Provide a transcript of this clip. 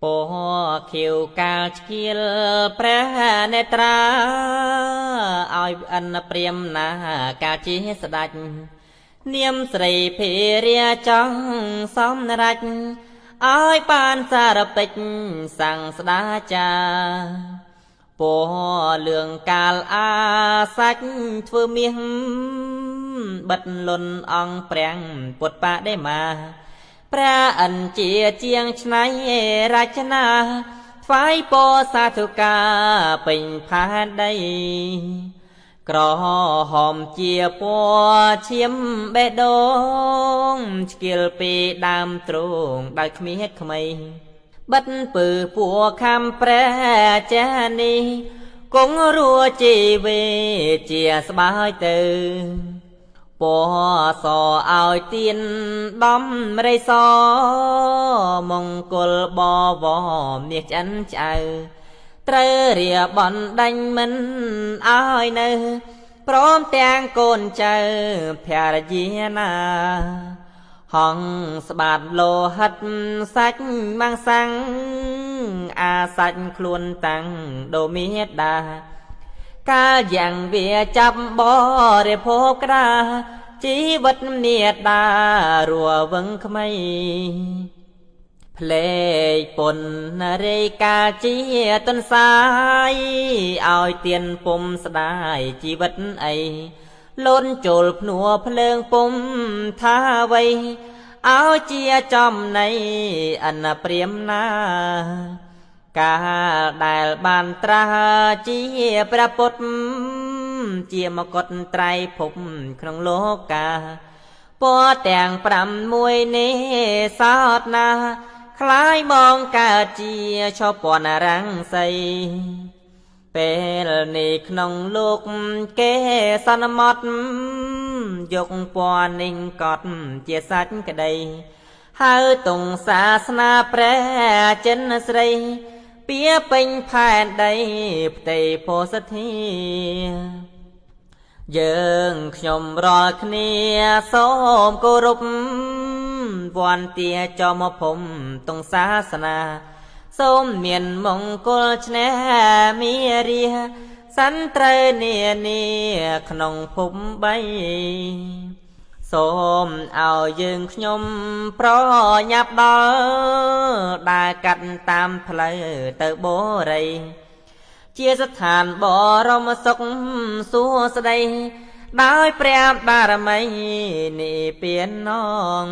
ពខៀវកាលឆ្កៀលព្រះនេត្រាឲ្យអិនព្រាមណាកាលជាស្ដេចនាមស្រីភារាចង់សំរាច់ឲ្យបានសារពេចសង្ស្ដាចាពលឿងកាលអាសាច់ធ្វើមាសបិទលុនអង្គប្រាំងពុទ្ធបដិមាព្រះអិនជាជាងឆ្នៃរចនាថ្វាយពរសាធុការពេញផែនដីក្រហមជាពណ៌ឈាមបេះដូងឆ្កៀលពីដើមទ្រូងដោយគ្មានក្មៃបិទពើពួរខំព្រះចានេះគង់រួជីវេជាស្បើយទៅពណ៌សឲ្យទៀនដំរិសមង្គលបវមាសឆ្អិនឆ្អៅត្រូវរៀបបណ្ដាញមិនឲ្យនៅព្រមទាំងកូនចៅភរិយាណាហងស្បាតលោហិតសាច់ម៉ាំងសាំងអាសាច់ខ្លួនតាំងដូមេដាកាលយ៉ាងវាចាប់បរិភោគក្រាជីវិតមេដារួវឹងក្មៃភ្លេចពុនរេកាជាទន្សាយឲ្យទៀនពុំស្ដាយជីវិតអីលូនចូលភ្នួភ្លើងពុំថាអ្វីឲ្យជាចំណៃអនព្រាមណាកាលដែលបានត្រាស់ជាព្រះពុទ្ធជាមកុដត្រៃភពក្នុងលោកាពណ៌ទាំង6នេះសោតណាคล้ายมองកើតជាឈពនរាំងសីពេលនេះក្នុងលោកគេសន្មត់យកពណ៌នេះកត់ជាសាច់ក្តីហើយតុងសាសនាព្រះចិនស្រីពៀពេញផែនដីផ្ទៃពោធិ៍ធាយើងខ្ញុំរាល់គ្នាសូមគោរពវន្តាចមភូមិតុងសាសនាសូមមានមង្គលឈ្នះមារាសន្ត្រូវនានាក្នុងភព3សូមឲ្យយើងខ្ញុំប្រញាប់ដល់ដើរកាត់តាមផ្លូវទៅបូរីជាស្ថានបរមសុខសួស្តីដោយព្រះបារមីនិព្វាននង